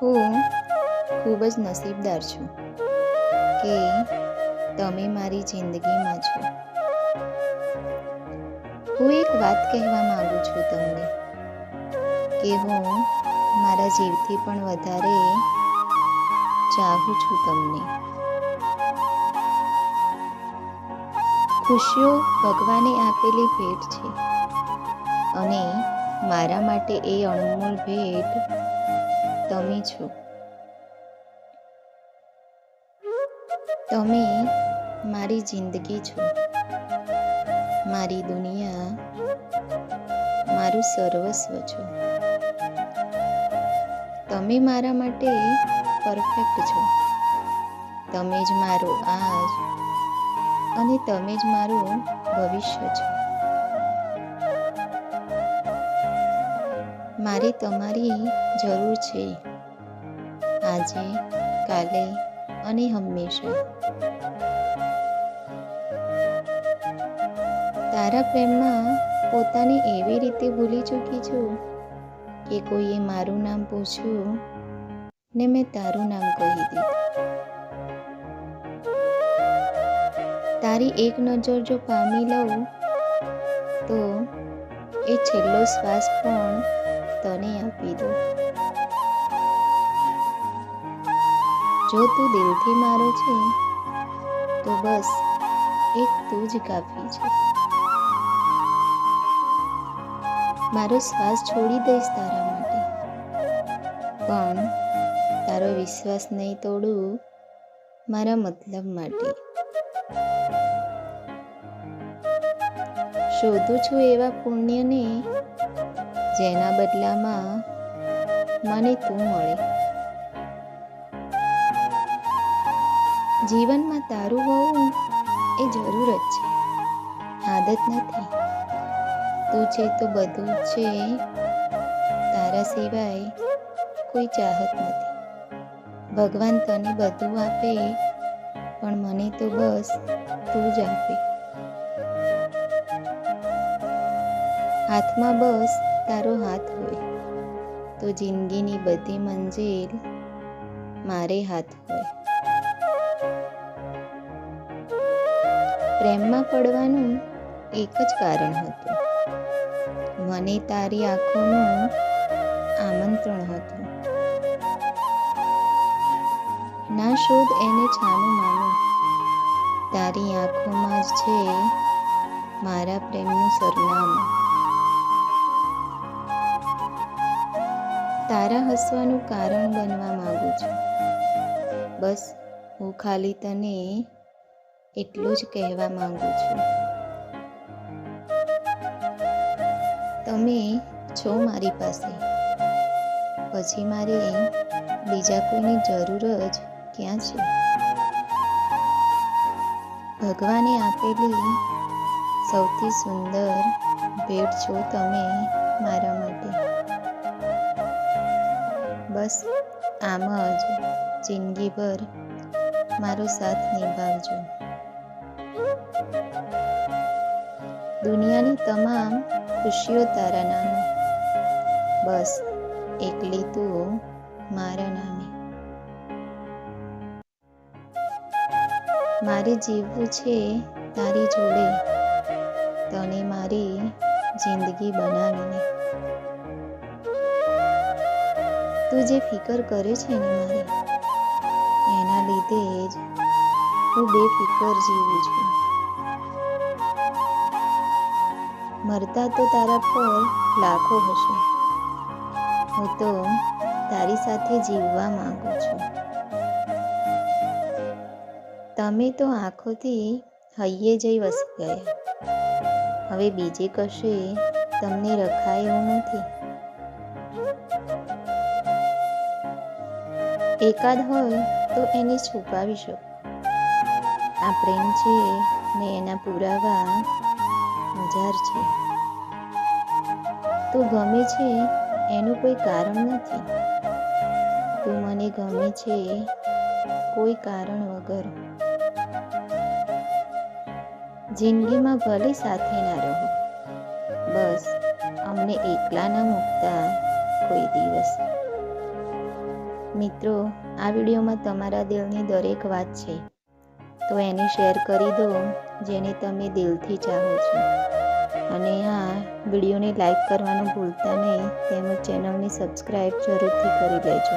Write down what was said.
હું ખૂબ જ નસીબદાર છું કે તમે મારી જિંદગીમાં છો. હું એક વાત કહેવા માંગુ છું તમને કે હું મારા જીવથી પણ વધારે ચાહું છું તમને. ખુશીઓ ભગવાને આપેલી ભેટ છે અને મારા માટે એ અણમોલ ભેટ તમે છો. તમે મારી જિંદગી છો, મારી દુનિયા, મારું સર્વસ્વ છો. તમે મારા માટે પરફેક્ટ છો. તમે જ મારો આજ અને તમે જ મારું ભવિષ્ય છો. મારે તમારી જરૂર છે, આજે, કાલે અને હંમેશા. તારા પ્રેમમાં પોતાને એવી રીતે ભૂલી ચૂકી છું કે કોઈએ મારું નામ પૂછ્યું ને મેં તારું નામ કહી દીધું. તારી એક નજર જો પામી લઉં તો એ છેલ્લો શ્વાસ પણ તને આપી દઉં. જો તું દિલથી મારો છે તો બસ એક તું જ કાફી છે. મારો શ્વાસ છોડી દઈશ તારા માટે, પણ તારો વિશ્વાસ નહીં તોડું મારા મતલબ માટે. શોધું છું એવા પુણ્યને જેના બદલામાં મને તું મળે. જીવનમાં તારું હોવું એ જરૂર જ છે, આદત નથી. તું છે તો બધું જ છે, તારા સિવાય કોઈ ચાહત નથી. ભગવાન તને બધું આપે પણ મને તો બસ તું જ આપે. હાથમાં બસ તારો હાથ હોય તો જિંદગીની બધી મંજિલ મારે હાથ હોય. પ્રેમમાં પડવાનું એક જ કારણ હતું, મને તારી આંખોનું આમંત્રણ હતું. ના શોધ એને છાનું માનું, તારી આંખોમાં જ છે મારા પ્રેમનું સરનામું. તારા હસવાનું કારણ બનવા માંગુ છું, બસ હું ખાલી તને એટલું જ કહેવા માંગુ છું. તમે છો મારી પાસે, પછી મારે બીજા કોઈની જરૂર જ ક્યાં છે? ભગવાને આપેલી સૌથી સુંદર ભેટ છો તમે મારા માટે. બસ આમ જ જિંદગીભર મારો સાથ નિભાવજો. દુનિયાની તમામ ખુશીઓ તારા નામે, બસ એકલી તું મારા નામે. મારે જીવવું છે તારી જોડે, તને મારી જિંદગી બનાવીને. તું જે ફિકર કરે છે ને મારી, એના લીધે જ હું બેફિકર જીવું છું. મરતા તો તારા પર લાખો હશે, હું તો તારી સાથે જીવવા માંગુ છું. તમે તો આંખોથી હૈયે જઈ વસી ગયા, હવે બીજે કશે તમને રખાય એવું નથી. એકાદ હોય તો એને છુપાવી શકો, આ પ્રેમ છે ને એના પુરાવા હજાર છે. તું ગમે છે એનું કોઈ કારણ નથી, તું મને ગમે છે કોઈ કારણ વગર. જિંદગીમાં ભલે સાથે ના રહો, બસ અમને એકલા ના મૂકતા કોઈ દિવસ. મિત્રો, આ વિડીયોમાં તમારા દિલની દરેક વાત છે, તો એને શેર કરી દો જેને તમે દિલથી ચાહો છો. અને આ વિડીયોને લાઈક કરવાનું ભૂલતા નહીં, તેમજ ચેનલને સબસ્ક્રાઈબ જરૂરથી કરી લેજો.